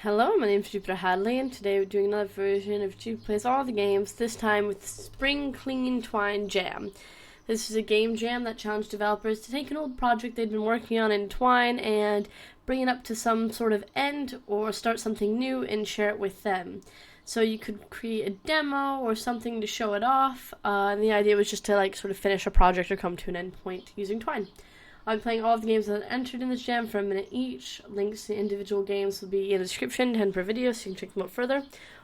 Hello, my name is Jupiter Hadley, and today we're doing another version of Jupi Plays All the Games, this time with Spring Clean Twine Jam. This is a game jam that challenged developers to take an old project they'd been working on in Twine and bring it up to some sort of end or start something new and share it with them. So you could create a demo or something to show it off, and the idea was just to sort of finish a project or come to an end point using Twine. I'm playing all of the games that are entered in this jam for a minute each. Links to individual games will be in the description, 10 per video, so you can check them out further.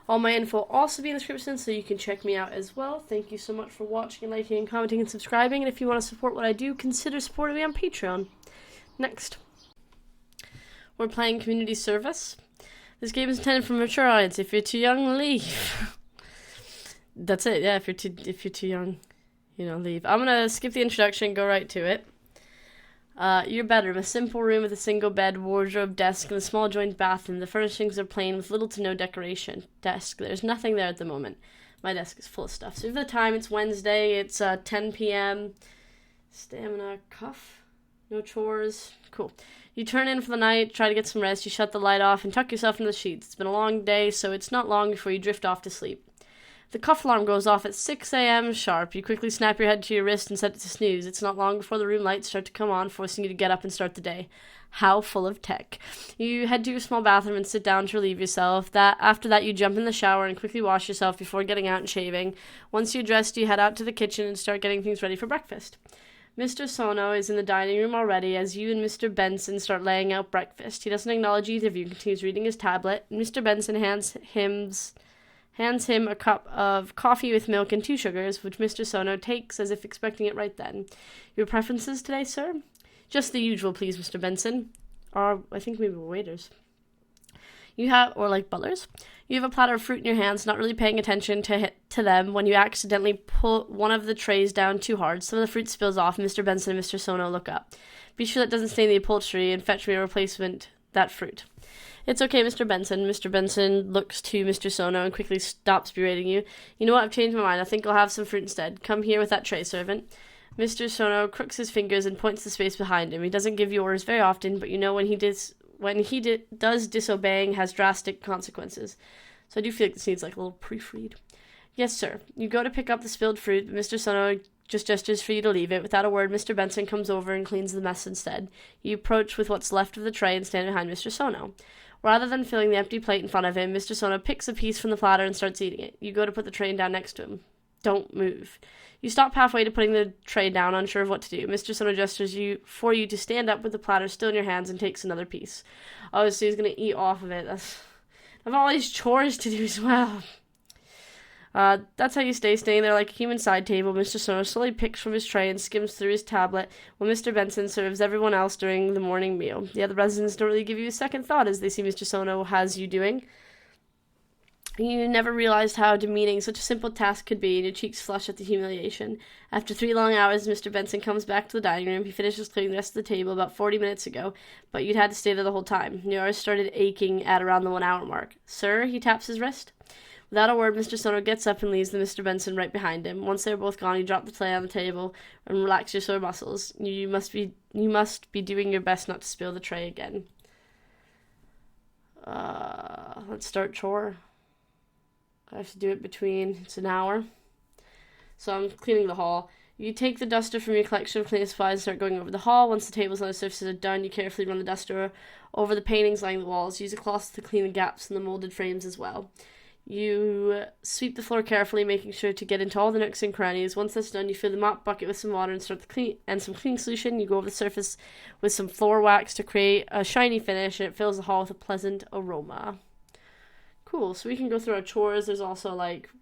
All my info will also be in the description, so you can check me out as well. Thank you so much for watching and liking and commenting and subscribing, and if you want to support what I do, consider supporting me on Patreon. Next, we're playing Community Service. This game is intended for a mature audience. If you're too young, leave. That's it, yeah, if you're too young, leave. I'm gonna skip the introduction and go right to it. Your bedroom, a simple room with a single bed, wardrobe, desk, and a small joined bathroom. The furnishings are plain with little to no decoration. Desk, there's nothing there at the moment. My desk is full of stuff. So for the time, it's Wednesday, it's 10 p.m. Stamina, cuff, no chores, cool. You turn in for the night, try to get some rest, you shut the light off, and tuck yourself into the sheets. It's been a long day, so it's not long before you drift off to sleep. The cuff alarm goes off at 6 a.m. sharp. You quickly snap your head to your wrist and set it to snooze. It's not long before the room lights start to come on, forcing you to get up and start the day. How full of tech. You head to your small bathroom and sit down to relieve yourself. After that, you jump in the shower and quickly wash yourself before getting out and shaving. Once you're dressed, you head out to the kitchen and start getting things ready for breakfast. Mr. Sono is in the dining room already as you and Mr. Benson start laying out breakfast. He doesn't acknowledge either of you and continues reading his tablet. Mr. Benson hands him a cup of coffee with milk and 2 sugars, which Mr. Sono takes as if expecting it right then. Your preferences today, sir? Just the usual, please, Mr. Benson. Or, I think maybe we're waiters. Butlers. You have a platter of fruit in your hands, not really paying attention to them when you accidentally pull one of the trays down too hard. Some of the fruit spills off, and Mr. Benson and Mr. Sono look up. Be sure that doesn't stain the upholstery and fetch me a replacement that fruit. It's okay, Mr. Benson. Mr. Benson looks to Mr. Sono and quickly stops berating you. You know what? I've changed my mind. I think I'll have some fruit instead. Come here with that tray, servant. Mr. Sono crooks his fingers and points the space behind him. He doesn't give you orders very often, but you know when he does disobeying has drastic consequences. So I do feel like this needs a little proofread. Yes, sir. You go to pick up the spilled fruit, but Mr. Sono just gestures for you to leave it. Without a word, Mr. Benson comes over and cleans the mess instead. You approach with what's left of the tray and stand behind Mr. Sono. Rather than filling the empty plate in front of him, Mr. Sono picks a piece from the platter and starts eating it. You go to put the tray down next to him. Don't move. You stop halfway to putting the tray down, unsure of what to do. Mr. Sono gestures for you to stand up with the platter still in your hands and takes another piece. Oh, so he's going to eat off of it. I have all these chores to do as well. That's how you stay standing there like a human side table. Mr. Sono slowly picks from his tray and skims through his tablet while Mr. Benson serves everyone else during the morning meal. The other residents don't really give you a second thought as they see Mr. Sono has you doing. You never realized how demeaning such a simple task could be, and your cheeks flush at the humiliation. After 3 long hours, Mr. Benson comes back to the dining room. He finishes clearing the rest of the table about 40 minutes ago, but you'd had to stay there the whole time. Your arms started aching at around the 1 hour mark. Sir, he taps his wrist. Without a word, Mr. Sono gets up and leaves the Mr. Benson right behind him. Once they're both gone, you drop the tray on the table and relax your sore muscles. You must be doing your best not to spill the tray again. Let's start chore. I have to do it it's an hour. So I'm cleaning the hall. You take the duster from your collection of cleaning supplies and start going over the hall. Once the tables and other surfaces are done, you carefully run the duster over the paintings lining the walls. Use a cloth to clean the gaps in the molded frames as well. You sweep the floor carefully, making sure to get into all the nooks and crannies. Once that's done, you fill the mop bucket with some water and some cleaning solution. You go over the surface with some floor wax to create a shiny finish, and it fills the hall with a pleasant aroma. Cool, so we can go through our chores. There's also,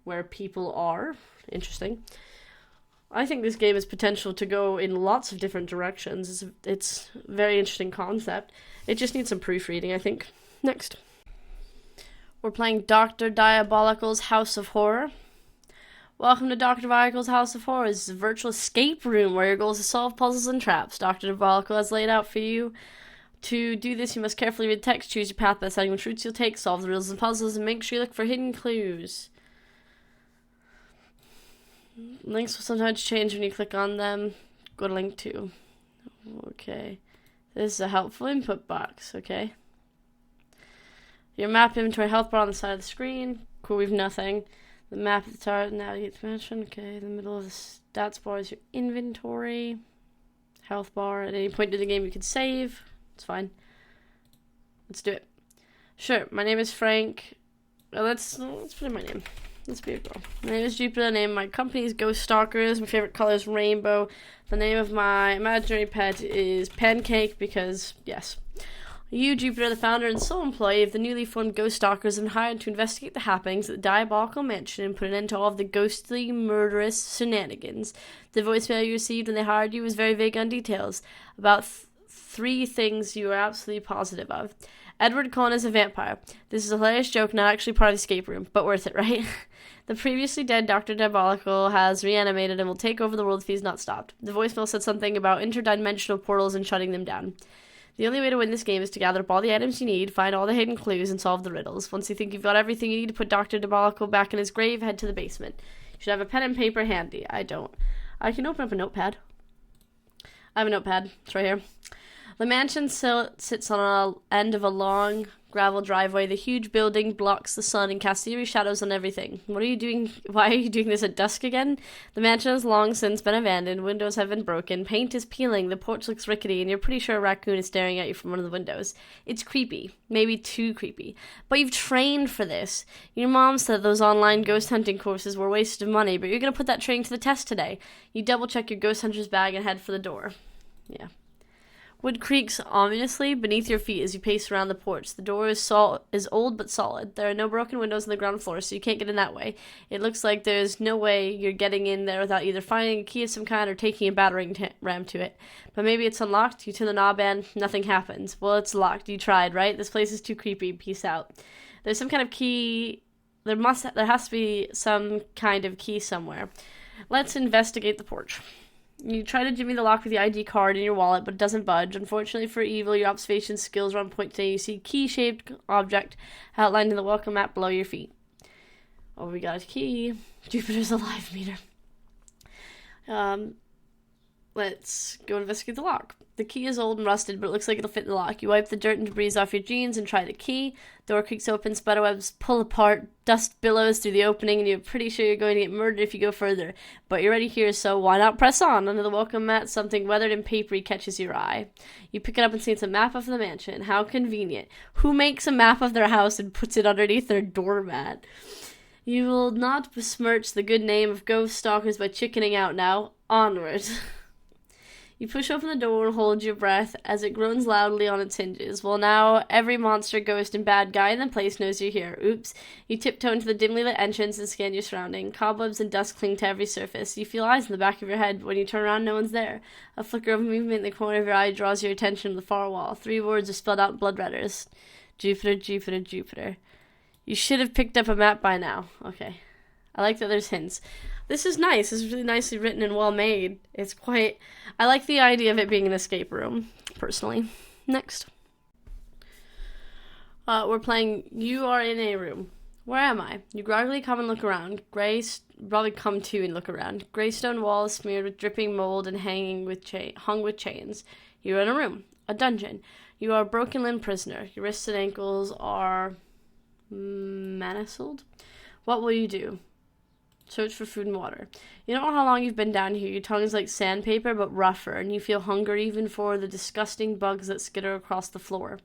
where people are. Interesting. I think this game has potential to go in lots of different directions. It's a very interesting concept. It just needs some proofreading, I think. Next. We're playing Dr. Diabolical's House of Horror. Welcome to Dr. Diabolical's House of Horror. This is a virtual escape room where your goal is to solve puzzles and traps. Dr. Diabolical has laid out for you. To do this, you must carefully read text, choose your path by deciding which routes you'll take, solve the riddles and puzzles, and make sure you look for hidden clues. Links will sometimes change when you click on them. Go to link 2. Okay. This is a helpful input box, okay? Your map inventory health bar on the side of the screen. Cool, we've nothing. The map at the start navigates mansion. Okay, in the middle of the stats bar is your inventory. Health bar. At any point in the game you can save. It's fine. Let's do it. Sure, my name is Frank. Let's put in my name. Let's be a girl. My name is Jupi. The name of my company is Ghost Stalkers. My favorite color is rainbow. The name of my imaginary pet is Pancake because, yes. You, Jupiter, the founder and sole employee of the newly formed Ghost Stalkers, have been hired to investigate the happenings at the Diabolical mansion and put an end to all of the ghostly, murderous shenanigans. The voicemail you received when they hired you was very vague on details. About 3 things you are absolutely positive of. Edward Cullen is a vampire. This is a hilarious joke, not actually part of the escape room, but worth it, right? The previously dead Dr. Diabolical has reanimated and will take over the world if he's not stopped. The voicemail said something about interdimensional portals and shutting them down. The only way to win this game is to gather up all the items you need, find all the hidden clues, and solve the riddles. Once you think you've got everything you need to put Dr. Diabolical back in his grave, head to the basement. You should have a pen and paper handy. I don't. I can open up a notepad. I have a notepad. It's right here. The mansion sits on the end of a long gravel driveway. The huge building blocks the sun and casts eerie shadows on everything. What are you doing? Why are you doing this at dusk again? The mansion has long since been abandoned. Windows have been broken. Paint is peeling. The porch looks rickety, and you're pretty sure a raccoon is staring at you from one of the windows. It's creepy. Maybe too creepy. But you've trained for this. Your mom said those online ghost hunting courses were a waste of money, but you're going to put that training to the test today. You double-check your ghost hunter's bag and head for the door. Yeah. Wood creaks ominously beneath your feet as you pace around the porch. The door is old but solid. There are no broken windows on the ground floor, so you can't get in that way. It looks like there's no way you're getting in there without either finding a key of some kind or taking a battering ram to it. But maybe it's unlocked. You turn the knob and nothing happens. Well, it's locked. You tried, right? This place is too creepy. Peace out. There's some kind of key. There has to be some kind of key somewhere. Let's investigate the porch. You try to jimmy the lock with the ID card in your wallet, but it doesn't budge. Unfortunately for evil, your observation skills are on point today. You see a key-shaped object outlined in the welcome map below your feet. Oh, we got a key. Jupiter's alive meter. Let's go investigate the lock. The key is old and rusted, but it looks like it'll fit in the lock. You wipe the dirt and debris off your jeans and try the key. Door creaks open, spiderwebs pull apart, dust billows through the opening, and you're pretty sure you're going to get murdered if you go further. But you're already here, so why not press on? Under the welcome mat, something weathered and papery catches your eye. You pick it up and see it's a map of the mansion. How convenient. Who makes a map of their house and puts it underneath their doormat? You will not besmirch the good name of ghost stalkers by chickening out now. Onward. You push open the door and hold your breath as it groans loudly on its hinges. Well, now every monster, ghost, and bad guy in the place knows you're here. Oops. You tiptoe into the dimly lit entrance and scan your surrounding. Cobwebs and dust cling to every surface. You feel eyes in the back of your head. When you turn around, no one's there. A flicker of movement in the corner of your eye draws your attention to the far wall. 3 words are spelled out in blood letters. Jupiter, Jupiter, Jupiter. You should have picked up a map by now. Okay. I like that there's hints. This is nice. This is really nicely written and well made. It's quite... I like the idea of it being an escape room, personally. Next. We're playing You Are in a Room. Where am I? You groggily come and look around. Probably come to and look around. Gray stone walls smeared with dripping mold and hung with chains. You're in a room. A dungeon. You are a broken limb prisoner. Your wrists and ankles are... manacled? What will you do? Search for food and water. You don't know how long you've been down here. Your tongue is like sandpaper, but rougher, and you feel hunger even for the disgusting bugs that skitter across the floor.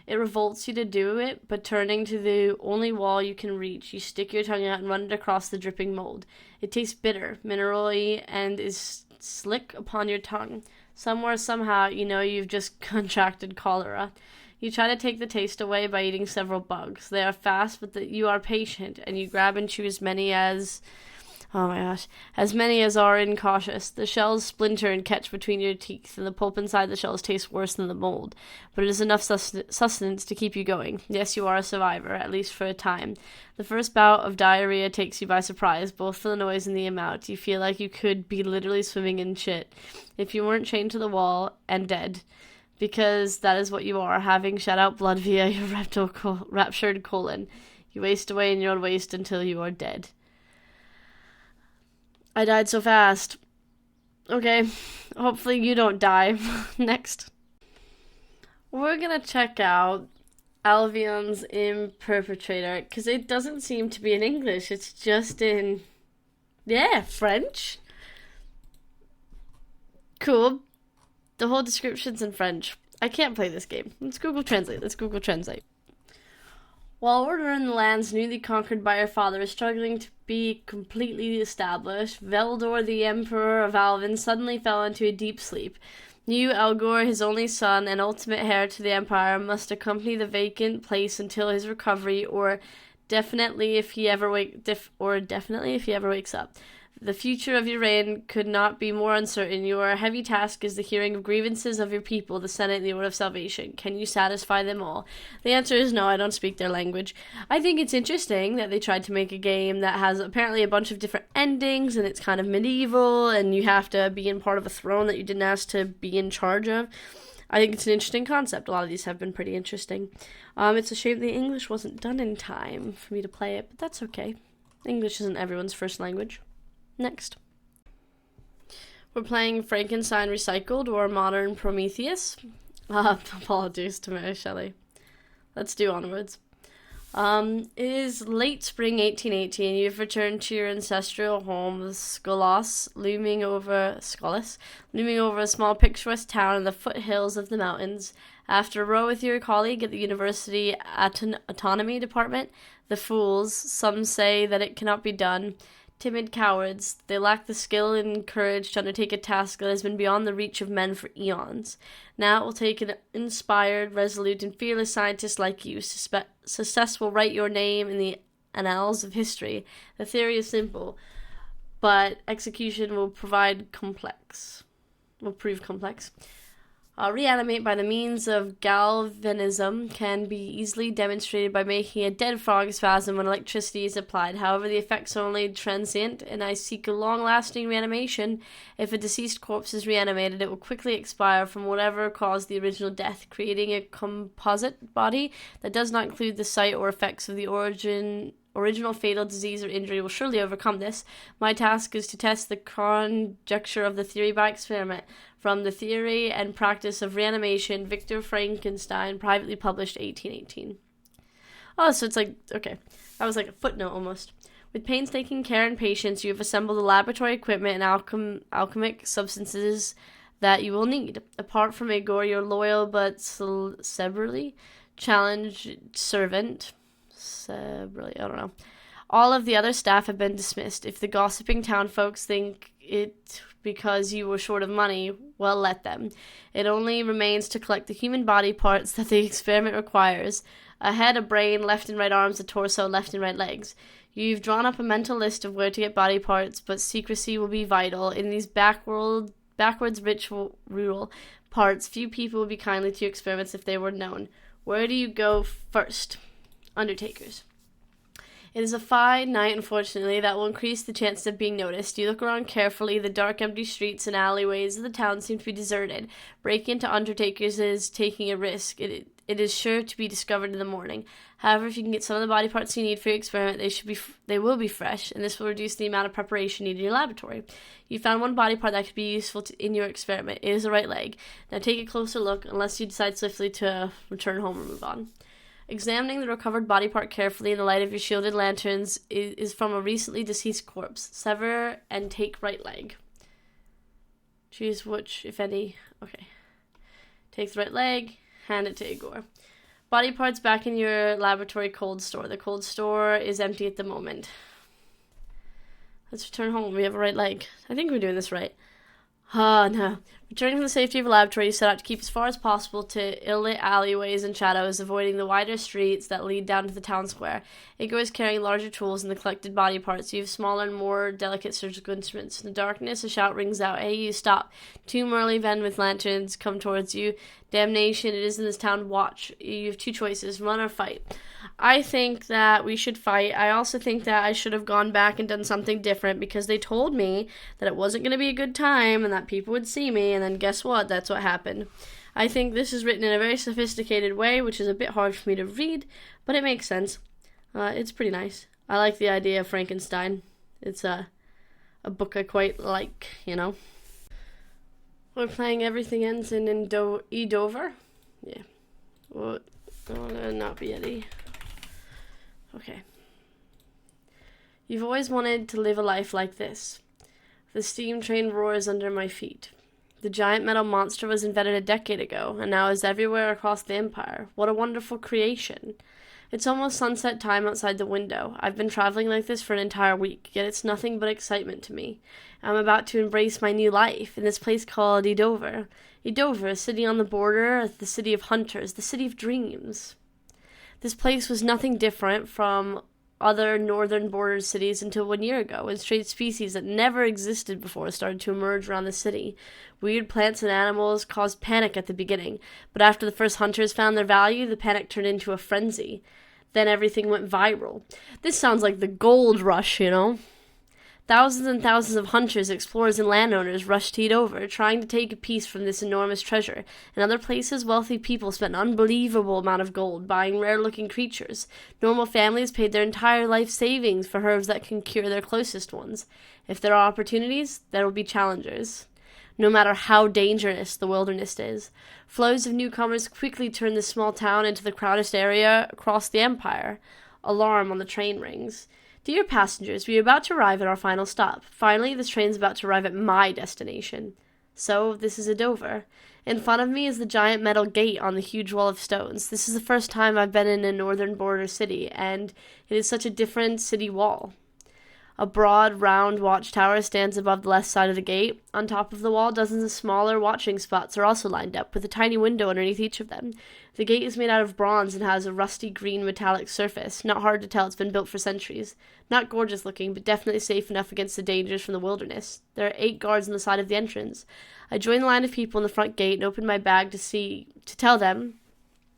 It revolts you to do it, but turning to the only wall you can reach, you stick your tongue out and run it across the dripping mold. It tastes bitter, mineral-y, and is slick upon your tongue. Somewhere, somehow, you know you've just contracted cholera. You try to take the taste away by eating several bugs. They are fast, but you are patient, and you grab and chew as many as many as are incautious. The shells splinter and catch between your teeth, and the pulp inside the shells tastes worse than the mold. But it is enough sustenance to keep you going. Yes, you are a survivor, at least for a time. The first bout of diarrhea takes you by surprise, both for the noise and the amount. You feel like you could be literally swimming in shit if you weren't chained to the wall and dead. Because that is what you are, having shed out blood via your raptured colon. You waste away in your own waste until you are dead. I died so fast. Okay, hopefully you don't die. Next. We're gonna check out Alvion's Imperator, because it doesn't seem to be in English. It's just in, yeah, French. Cool. The whole description's in French. I can't play this game. Let's Google Translate. While order in the lands newly conquered by her father is struggling to be completely established, Veldor, the Emperor of Alvin, suddenly fell into a deep sleep. New Elgor, his only son and ultimate heir to the empire, must accompany the vacant place until his recovery, or definitely if he ever wakes up. The future of your reign could not be more uncertain. Your heavy task is the hearing of grievances of your people, the Senate, and the Order of Salvation. Can you satisfy them all? The answer is no, I don't speak their language. I think it's interesting that they tried to make a game that has apparently a bunch of different endings, and it's kind of medieval, and you have to be in part of a throne that you didn't ask to be in charge of. I think it's an interesting concept. A lot of these have been pretty interesting. It's a shame the English wasn't done in time for me to play it, but that's okay. English isn't everyone's first language. Next. We're playing Frankenstein Recycled, or Modern Prometheus. Apologies to Mary Shelley. Let's do onwards. It is late spring 1818. You've returned to your ancestral home of Skolas, looming over a small picturesque town in the foothills of the mountains. After a row with your colleague at the university autonomy department, the fools, some say that it cannot be done. Timid cowards, they lack the skill and courage to undertake a task that has been beyond the reach of men for eons. Now it will take an inspired, resolute, and fearless scientist like you. Success will write your name in the annals of history. The theory is simple, but execution will prove complex. Reanimate by the means of galvanism can be easily demonstrated by making a dead frog spasm when electricity is applied. However, the effects are only transient, and I seek a long-lasting reanimation. If a deceased corpse is reanimated, it will quickly expire from whatever caused the original death, creating a composite body that does not include the site or effects of the original fatal disease or injury will surely overcome this. My task is to test the conjecture of the theory by experiment. From the Theory and Practice of Reanimation, Victor Frankenstein, privately published 1818. Oh, so it's like, okay, that was like a footnote almost. With painstaking care and patience, you have assembled the laboratory equipment and alchemic substances that you will need. Apart from Igor, your loyal but severely challenged servant, I don't know. All of the other staff have been dismissed. If the gossiping town folks think it because you were short of money, well, let them. It only remains to collect the human body parts that the experiment requires. A head, a brain, left and right arms, a torso, left and right legs. You've drawn up a mental list of where to get body parts, but secrecy will be vital. In these backwards rural parts, few people would be kindly to your experiments if they were known. Where do you go first? Undertakers. It is a fine night, unfortunately, that will increase the chances of being noticed. You look around carefully. The dark, empty streets and alleyways of the town seem to be deserted. Breaking into Undertakers is taking a risk. It is sure to be discovered in the morning. However, if you can get some of the body parts you need for your experiment, they will be fresh, and this will reduce the amount of preparation needed in your laboratory. You found one body part that could be useful in your experiment. It is the right leg. Now take a closer look, unless you decide swiftly to return home or move on. Examining the recovered body part carefully in the light of your shielded lanterns is from a recently deceased corpse. Sever and take right leg. Choose which, if any. Okay. Take the right leg, hand it to Igor. Body parts back in your laboratory cold store. The cold store is empty at the moment. Let's return home. We have a right leg. I think we're doing this right. No. Returning to the safety of a laboratory, you set out to keep as far as possible to ill-lit alleyways and shadows, avoiding the wider streets that lead down to the town square. Igor is carrying larger tools and the collected body parts. You have smaller and more delicate surgical instruments. In the darkness, a shout rings out. Hey, you, stop. Two Merly men with lanterns come towards you. Damnation, it is in this town. Watch. You have two choices, run or fight. I think that we should fight. I also think that I should have gone back and done something different because they told me that it wasn't going to be a good time and that people would see me, and then guess what? That's what happened. I think this is written in a very sophisticated way, which is a bit hard for me to read, but it makes sense. It's pretty nice. I like the idea of Frankenstein. It's a book I quite like, you know. We're playing Everything Ends in Edover. Yeah. Well, Not be Eddie. Okay. You've always wanted to live a life like this. The steam train roars under my feet. The giant metal monster was invented a decade ago, and now is everywhere across the Empire. What a wonderful creation. It's almost sunset time outside the window. I've been traveling like this for an entire week, yet it's nothing but excitement to me. I'm about to embrace my new life in this place called Edover. Edover, a city on the border, the city of hunters, the city of dreams. This place was nothing different from other northern border cities until 1 year ago, when strange species that never existed before started to emerge around the city. Weird plants and animals caused panic at the beginning, but after the first hunters found their value, the panic turned into a frenzy. Then everything went viral. This sounds like the gold rush, you know? Thousands and thousands of hunters, explorers, and landowners rushed to Edover, trying to take a piece from this enormous treasure. In other places, wealthy people spent an unbelievable amount of gold buying rare-looking creatures. Normal families paid their entire life savings for herbs that can cure their closest ones. If there are opportunities, there will be challengers. No matter how dangerous the wilderness is, flows of newcomers quickly turn this small town into the crowded area across the Empire. Alarm on the train rings. Dear passengers, we are about to arrive at our final stop. Finally, this train is about to arrive at my destination. So, this is Edover. In front of me is the giant metal gate on the huge wall of stones. This is the first time I've been in a northern border city, and it is such a different city wall. A broad, round watchtower stands above the left side of the gate. On top of the wall, dozens of smaller watching spots are also lined up, with a tiny window underneath each of them. The gate is made out of bronze and has a rusty green metallic surface. Not hard to tell it's been built for centuries. Not gorgeous looking, but definitely safe enough against the dangers from the wilderness. There are 8 guards on the side of the entrance. I join the line of people in the front gate and open my bag to tell them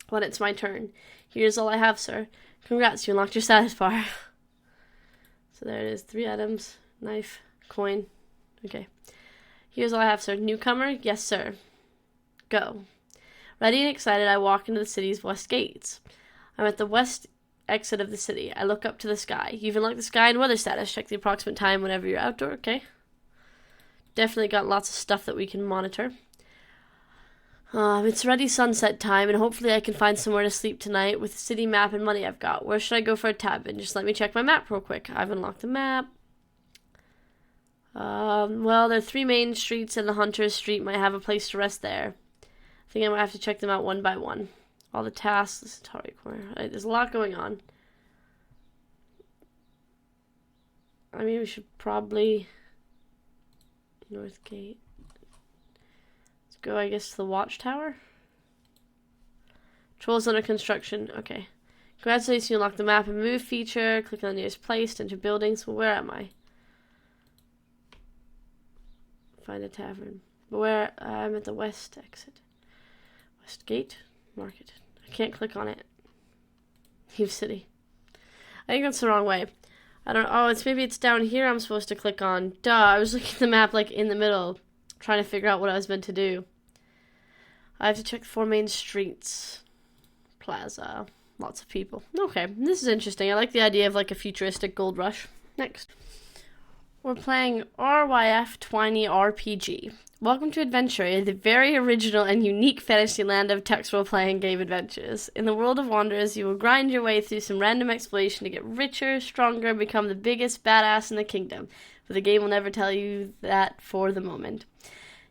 when it's my turn. Here's all I have, sir. Congrats, you unlocked your status bar. So there it is, 3 items, knife, coin. Okay. Here's all I have, sir. Newcomer? Yes, sir. Go. Ready and excited, I walk into the city's west gates. I'm at the west exit of the city. I look up to the sky. You even like the sky and weather status. Check the approximate time whenever you're outdoor, okay? Definitely got lots of stuff that we can monitor. It's already sunset time, and hopefully I can find somewhere to sleep tonight with the city map and money I've got. Where should I go for a tab in? Just let me check my map real quick. I've unlocked the map. Well, there are 3 main streets, and the Hunter's Street might have a place to rest there. I think I might have to check them out one by one. All the tasks, this is Atari Corner. There's a lot going on. I mean, we should probably... North Gate. Go, I guess, to the watchtower. Trolls under construction. Okay. Congratulations, you unlocked the map and move feature. Click on the nearest place to enter buildings. Well, where am I? Find a tavern. Where? I'm at the west exit. West gate? Market. I can't click on it. Leave city. I think that's the wrong way. I don't know. Oh, maybe it's down here I'm supposed to click on. Duh, I was looking at the map like in the middle, trying to figure out what I was meant to do. I have to check the 4 main streets. Plaza. Lots of people. Okay, this is interesting. I like the idea of like a futuristic gold rush. Next. We're playing RyF Twiny RPG. Welcome to Adventure, the very original and unique fantasy land of text role-playing game adventures. In the world of Wanderers, you will grind your way through some random exploration to get richer, stronger, and become the biggest badass in the kingdom. But the game will never tell you that for the moment.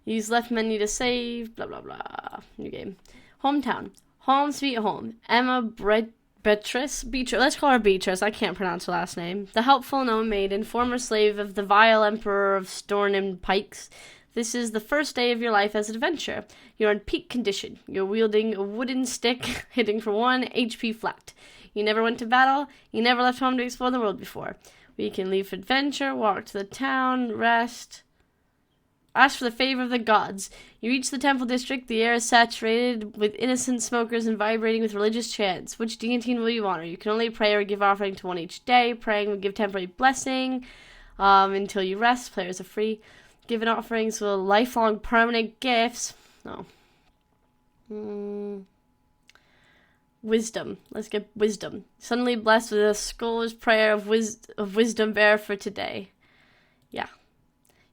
Use left menu to save, blah blah blah. New game. Hometown. Home sweet home. Emma Beatrice, let's call her Beatrice, I can't pronounce her last name. The helpful gnome maiden, former slave of the vile emperor of Storn and Pikes. This is the first day of your life as an adventurer. You're in peak condition. You're wielding a wooden stick, hitting for 1 HP flat. You never went to battle. You never left home to explore the world before. We can leave for adventure, walk to the town, rest. Ask for the favor of the gods. You reach the temple district. The air is saturated with innocent smokers and vibrating with religious chants. Which deity will you honor? You can only pray or give offering to one each day. Praying will give temporary blessing until you rest. Players are free. Given offerings will lifelong permanent gifts. No. Wisdom. Let's get wisdom. Suddenly blessed with a scholar's prayer of wisdom bear for today. Yeah.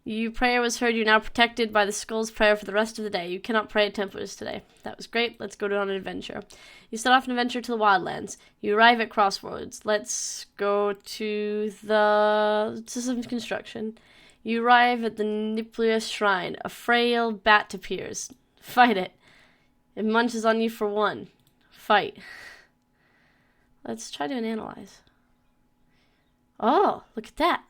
Your prayer was heard. You're now protected by the skull's prayer for the rest of the day. You cannot pray at Templars today. That was great. Let's go on an adventure. You set off an adventure to the Wildlands. You arrive at Crossroads. Let's go to the Systems Construction. You arrive at the Niplius Shrine. A frail bat appears. Fight it. It munches on you for 1. Fight. Let's try to analyze. Oh, look at that.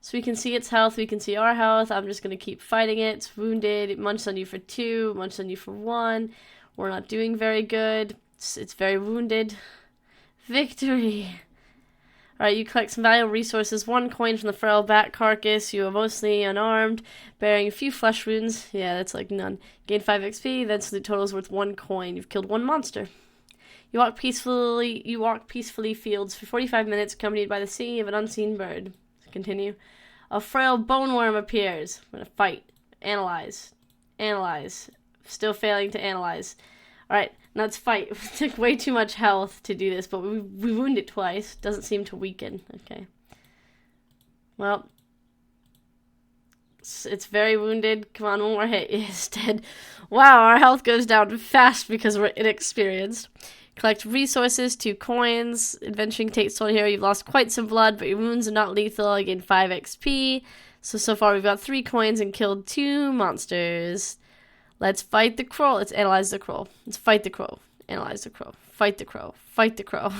So we can see its health, we can see our health. I'm just going to keep fighting it. It's wounded. It munches on you for 2, munches on you for 1. We're not doing very good. It's very wounded. Victory! Alright, you collect some valuable resources. 1 coin from the frail bat carcass. You are mostly unarmed, bearing a few flesh wounds. Yeah, that's like none. Gain 5 XP, then the total is worth 1 coin. You've killed 1 monster. You walk peacefully fields for 45 minutes, accompanied by the singing of an unseen bird. Continue. A frail bone worm appears. We're gonna fight. Analyze. Analyze. Still failing to analyze. Alright, now let's fight. It took way too much health to do this, but we wound it twice. Doesn't seem to weaken. Okay. Well. It's very wounded. Come on, 1 more hit. It's dead. Wow, our health goes down fast because we're inexperienced. Collect resources, 2 coins. Adventuring takes toll here. You've lost quite some blood, but your wounds are not lethal. You gain 5 XP. So far we've got 3 coins and killed 2 monsters. Let's fight the crow. Let's analyze the crow. Let's fight the crow. Analyze the crow. Fight the crow. Fight the crow.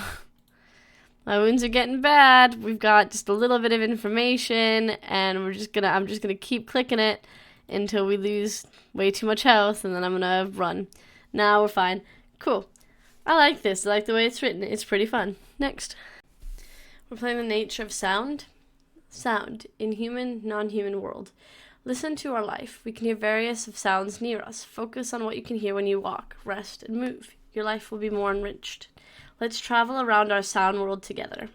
My wounds are getting bad. We've got just a little bit of information, and I'm just gonna keep clicking it until we lose way too much health, and then I'm gonna run. Now we're fine. Cool. I like this. I like the way it's written. It's pretty fun. Next. We're playing the nature of sound. Sound in human, non-human world. Listen to our life. We can hear various of sounds near us. Focus on what you can hear when you walk, rest, and move. Your life will be more enriched. Let's travel around our sound world together.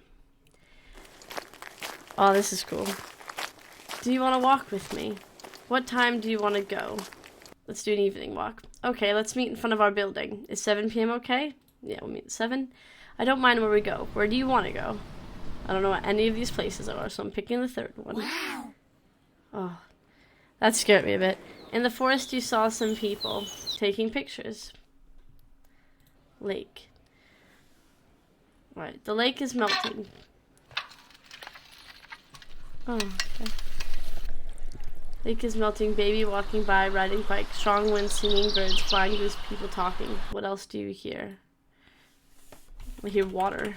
Oh, this is cool. Do you want to walk with me? What time do you want to go? Let's do an evening walk. Okay, let's meet in front of our building. Is 7 p.m. okay? Yeah, we'll meet at 7. I don't mind where we go. Where do you want to go? I don't know what any of these places are, so I'm picking the 3rd one. Wow. Oh, that scared me a bit. In the forest, you saw some people taking pictures. Lake. Right, the lake is melting. Oh, okay. Lake is melting, baby walking by, riding bike, strong wind, singing birds, flying goose, people talking. What else do you hear? I hear water.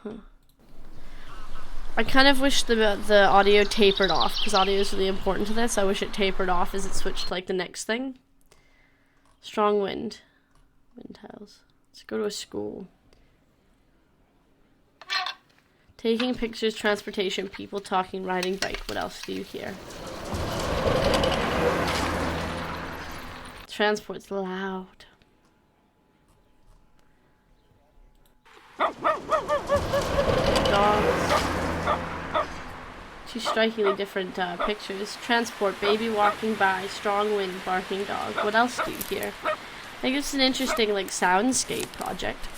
Huh. I kind of wish the audio tapered off, because audio is really important to this. I wish it tapered off as it switched to like the next thing. Strong wind. Wind tiles. Let's go to a school. Taking pictures, transportation, people talking, riding bike. What else do you hear? Transport's loud. Dogs. 2 strikingly different pictures. Transport, baby walking by, strong wind, barking dog. What else do you hear? I think it's an interesting like soundscape project.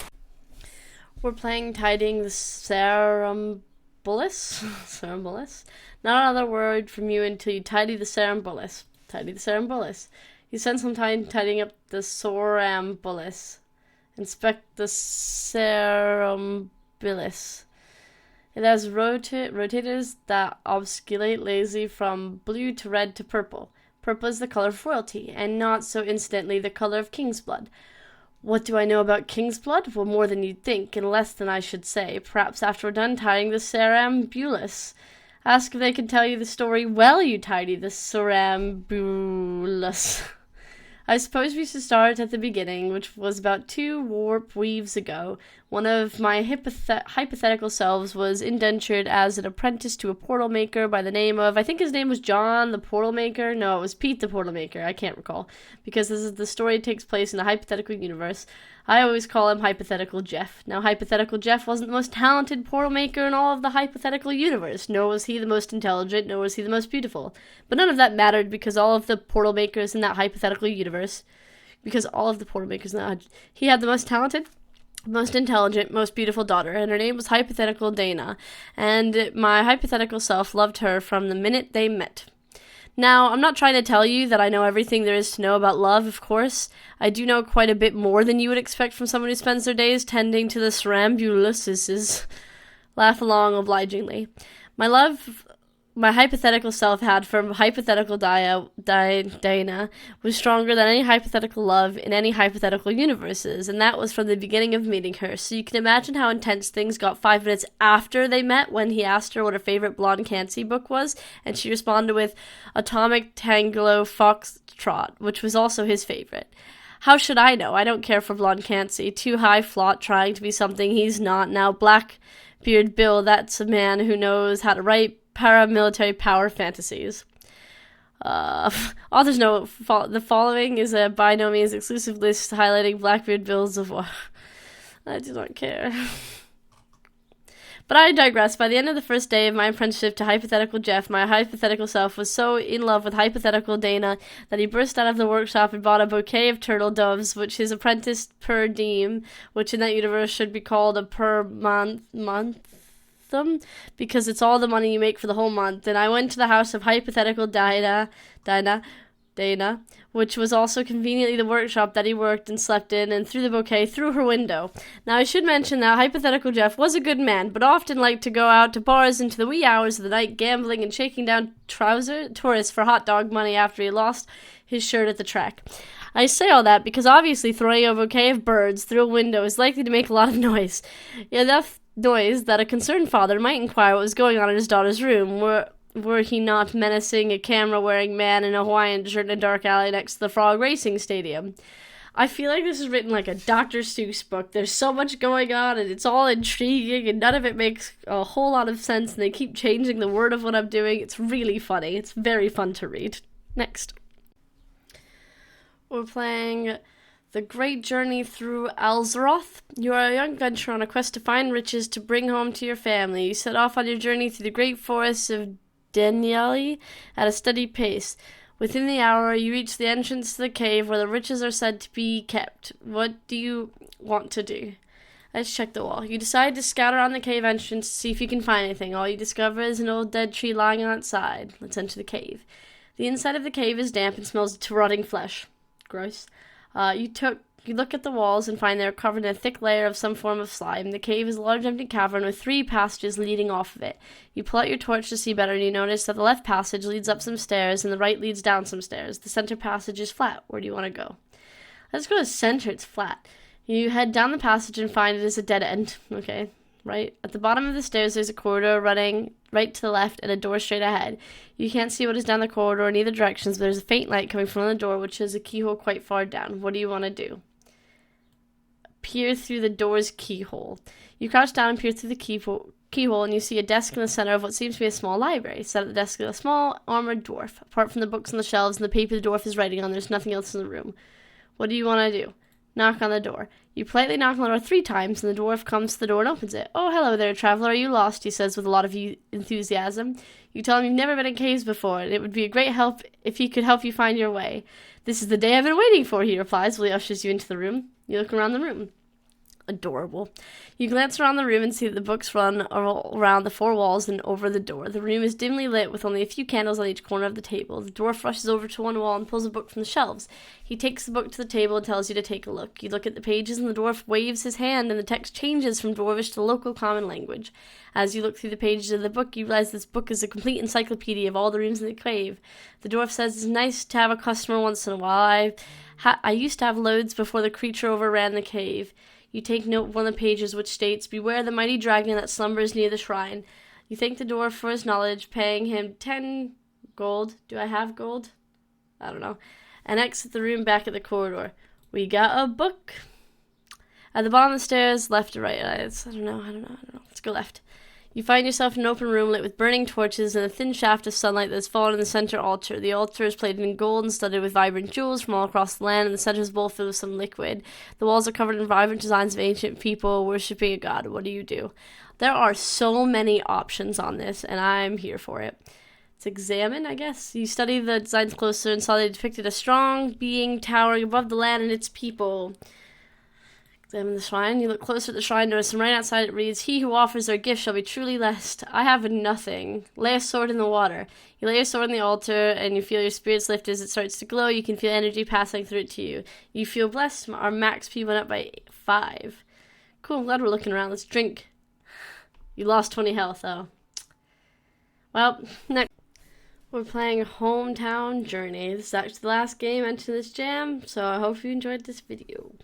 We're playing Tidying the Sarambulus. Sarambulus. Not another word from you until you tidy the Sarambulus. Tidy the Sarambulus. You spend some time tidying up the Sarambulus. Inspect the Sarambulus. It has rotators that oscillate lazily from blue to red to purple. Purple is the color of royalty, and not so incidentally the color of king's blood. What do I know about king's blood? Well, more than you'd think, and less than I should say. Perhaps after we're done tidying the Sarambulus. Ask if they can tell you the story while you tidy the Sarambulus. I suppose we should start at the beginning, which was about 2 warp weaves ago. One of my hypothetical selves was indentured as an apprentice to a portal maker by the name of, I think his name was John the Portal Maker. No, it was Pete the Portal Maker. I can't recall, because the story takes place in a hypothetical universe. I always call him Hypothetical Jeff. Now, Hypothetical Jeff wasn't the most talented portal maker in all of the hypothetical universe. Nor was he the most intelligent, nor was he the most beautiful. But none of that mattered, because all of the portal makers in that hypothetical universe, he had the most talented, most intelligent, most beautiful daughter, and her name was hypothetical Dana, and my hypothetical self loved her from the minute they met. Now, I'm not trying to tell you that I know everything there is to know about love, of course. I do know quite a bit more than you would expect from someone who spends their days tending to the Sarambuluses. Laugh along obligingly. My hypothetical self had for hypothetical Dana was stronger than any hypothetical love in any hypothetical universes, and that was from the beginning of meeting her. So you can imagine how intense things got 5 minutes after they met when he asked her what her favorite Blonde Cancy book was, and she responded with Atomic Tango Foxtrot, which was also his favorite. How should I know? I don't care for Blonde Cancy. Too high flaunt, trying to be something he's not. Now Blackbeard Bill, that's a man who knows how to write paramilitary power fantasies. Authors note, the following is a by no means exclusive list highlighting Blackbeard Bill's of war. I do not care. But I digress. By the end of the first day of my apprenticeship to hypothetical Jeff, my hypothetical self was so in love with hypothetical Dana that he burst out of the workshop and bought a bouquet of turtle doves, which his apprentice per diem, which in that universe should be called a per month, because it's all the money you make for the whole month. And I went to the house of hypothetical Dana, which was also conveniently the workshop that he worked and slept in, and threw the bouquet through her window. Now I should mention that hypothetical Jeff was a good man, but often liked to go out to bars into the wee hours of the night, gambling and shaking down tourists for hot dog money after he lost his shirt at the track. I say all that because obviously throwing a bouquet of birds through a window is likely to make a lot of noise. Enough noise that a concerned father might inquire what was going on in his daughter's room, were he not menacing a camera-wearing man in a Hawaiian shirt in a dark alley next to the Frog Racing Stadium. I feel like this is written like a Dr. Seuss book. There's so much going on, and it's all intriguing, and none of it makes a whole lot of sense, and they keep changing the word of what I'm doing. It's really funny. It's very fun to read. Next. We're playing The Great Journey Through Alzeroth. You are a young adventurer on a quest to find riches to bring home to your family. You set off on your journey through the great forests of Deniali at a steady pace. Within the hour, you reach the entrance to the cave where the riches are said to be kept. What do you want to do? Let's check the wall. You decide to scout around the cave entrance to see if you can find anything. All you discover is an old dead tree lying on its side. Let's enter the cave. The inside of the cave is damp and smells to rotting flesh. Gross. You look at the walls and find they are covered in a thick layer of some form of slime. The cave is a large empty cavern with 3 passages leading off of it. You pull out your torch to see better, and you notice that the left passage leads up some stairs and the right leads down some stairs. The center passage is flat. Where do you want to go? Let's go to the center. It's flat. You head down the passage and find it is a dead end. Okay, right. At the bottom of the stairs, there's a corridor running right to the left and a door straight ahead. You can't see what is down the corridor in either directions, but there's a faint light coming from the door, which is a keyhole quite far down. What do you want to do? Peer through the door's keyhole. You crouch down and peer through the keyhole, and you see a desk in the center of what seems to be a small library. Set at the desk is a small, armored dwarf. Apart from the books on the shelves and the paper the dwarf is writing on, there's nothing else in the room. What do you want to do? Knock on the door. You politely knock on the door 3 times, and the dwarf comes to the door and opens it. Oh, hello there, traveler. Are you lost? He says with a lot of enthusiasm. You tell him you've never been in caves before, and it would be a great help if he could help you find your way. This is the day I've been waiting for, he replies while he ushers you into the room. You look around the room. Adorable. You glance around the room and see that the books run around the 4 walls and over the door. The room is dimly lit with only a few candles on each corner of the table. The dwarf rushes over to one wall and pulls a book from the shelves. He takes the book to the table and tells you to take a look. You look at the pages and the dwarf waves his hand and the text changes from dwarvish to local common language. As you look through the pages of the book, you realize this book is a complete encyclopedia of all the rooms in the cave. The dwarf says it's nice to have a customer once in a while. I used to have loads before the creature overran the cave. You take note of one of the pages which states, "Beware the mighty dragon that slumbers near the shrine." You thank the dwarf for his knowledge, paying him 10 gold. Do I have gold? I don't know. And exit the room back at the corridor. We got a book. At the bottom of the stairs, left or right? I don't know. Let's go left. You find yourself in an open room lit with burning torches and a thin shaft of sunlight that has fallen in the center altar. The altar is plated in gold and studded with vibrant jewels from all across the land, and the center is a bowl filled with some liquid. The walls are covered in vibrant designs of ancient people worshipping a god. What do you do? There are so many options on this, and I'm here for it. Let's examine, I guess. You study the designs closer and saw they depicted a strong being towering above the land and its people. Examine the shrine. You look closer at the shrine door, and right outside it reads, "He who offers their gift shall be truly blessed. I have nothing. Lay a sword in the water." You lay your sword on the altar, and you feel your spirits lift as it starts to glow. You can feel energy passing through it to you. You feel blessed. Our max P went up by 5. Cool, I'm glad we're looking around. Let's drink. You lost 20 health, though. Well, next we're playing Hometown Journey. This is actually the last game into this jam, so I hope you enjoyed this video.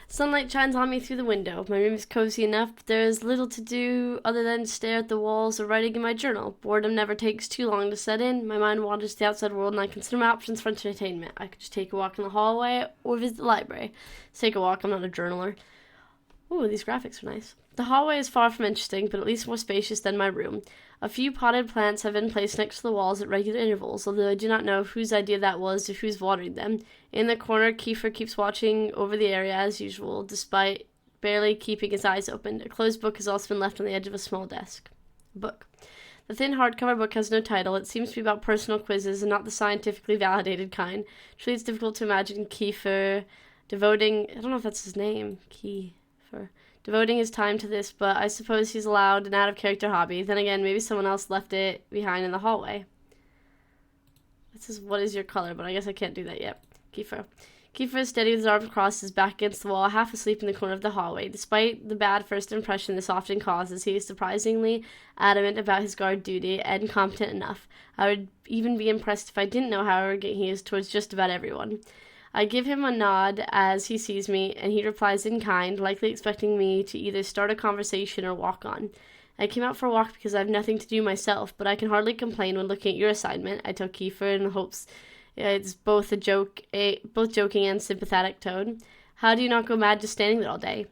Sunlight shines on me through the window. My room is cozy enough, but there is little to do other than stare at the walls or writing in my journal. Boredom never takes too long to set in. My mind wanders to the outside world, and I consider my options for entertainment. I could just take a walk in the hallway or visit the library. Let's take a walk. I'm not a journaler. Ooh, these graphics are nice. The hallway is far from interesting, but at least more spacious than my room. A few potted plants have been placed next to the walls at regular intervals, although I do not know whose idea that was or who's watering them. In the corner, Kiefer keeps watching over the area as usual, despite barely keeping his eyes open. A closed book has also been left on the edge of a small desk. Book. The thin hardcover book has no title. It seems to be about personal quizzes and not the scientifically validated kind. Truly, it's difficult to imagine Kiefer devoting... I don't know if that's his name. Kiefer. Devoting his time to this, but I suppose he's allowed an out-of-character hobby. Then again, maybe someone else left it behind in the hallway. This is what is your color, but I guess I can't do that yet. Kiefer. Kiefer is steady with his arms crossed, his back against the wall, half asleep in the corner of the hallway. Despite the bad first impression this often causes, he is surprisingly adamant about his guard duty and competent enough. I would even be impressed if I didn't know how arrogant he is towards just about everyone. I give him a nod as he sees me, and he replies in kind, likely expecting me to either start a conversation or walk on. I came out for a walk because I have nothing to do myself, but I can hardly complain when looking at your assignment, I tell Kiefer in the hopes it's both both joking and sympathetic tone. How do you not go mad just standing there all day?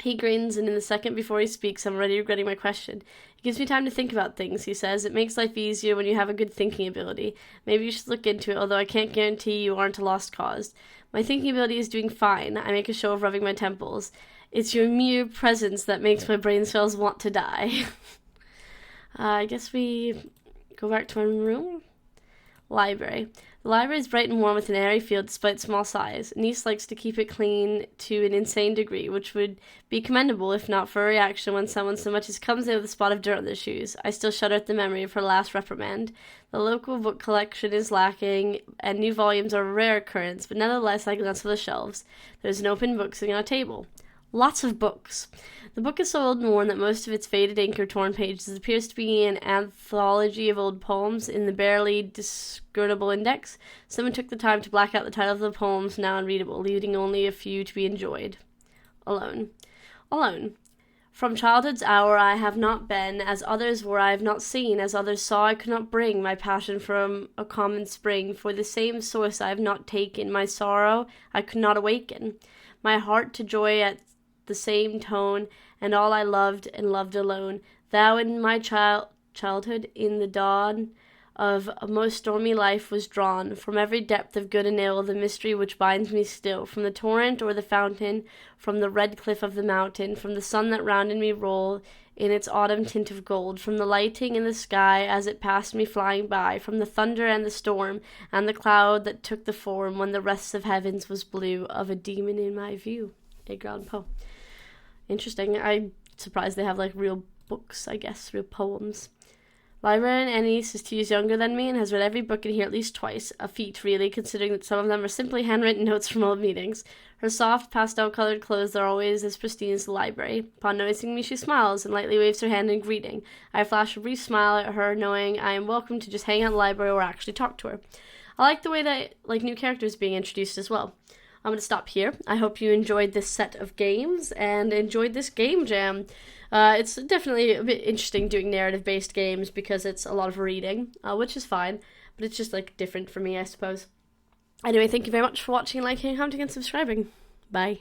He grins, and in the second before he speaks, I'm already regretting my question. It gives me time to think about things, he says. It makes life easier when you have a good thinking ability. Maybe you should look into it, although I can't guarantee you aren't a lost cause. My thinking ability is doing fine. I make a show of rubbing my temples. It's your mere presence that makes my brain cells want to die. I guess we go back to our room. Library. The library is bright and warm with an airy feel despite small size. Niece likes to keep it clean to an insane degree, which would be commendable if not for a reaction when someone so much as comes in with a spot of dirt on their shoes. I still shudder at the memory of her last reprimand. The local book collection is lacking, and new volumes are a rare occurrence, but nevertheless I glance at the shelves. There's an open book sitting on a table. Lots of books. The book is so old and worn that most of its faded ink or torn pages appears to be an anthology of old poems in the barely discernible index. Someone took the time to black out the title of the poems, now unreadable, leaving only a few to be enjoyed. Alone. Alone. From childhood's hour I have not been, as others were I have not seen, as others saw I could not bring my passion from a common spring, for the same source I have not taken, my sorrow I could not awaken, my heart to joy at the same tone, and all I loved and loved alone. Thou in my childhood, in the dawn of a most stormy life was drawn, from every depth of good and ill, the mystery which binds me still, from the torrent or the fountain, from the red cliff of the mountain, from the sun that rounded me rolled in its autumn tint of gold, from the lighting in the sky as it passed me flying by, from the thunder and the storm, and the cloud that took the form, when the rest of heavens was blue, of a demon in my view. Edgar Allan Poe. Interesting. I'm surprised they have, like, real books, I guess, real poems. Librarian Anise is 2 years younger than me and has read every book in here at least twice, a feat, really, considering that some of them are simply handwritten notes from old meetings. Her soft, pastel-colored clothes are always as pristine as the library. Upon noticing me, she smiles and lightly waves her hand in greeting. I flash a brief smile at her, knowing I am welcome to just hang out in the library or actually talk to her. I like the way that, like, new characters being introduced as well. I'm going to stop here. I hope you enjoyed this set of games and enjoyed this game jam. It's definitely a bit interesting doing narrative-based games because it's a lot of reading, which is fine, but it's just, like, different for me, I suppose. Anyway, thank you very much for watching, liking, commenting, and subscribing. Bye.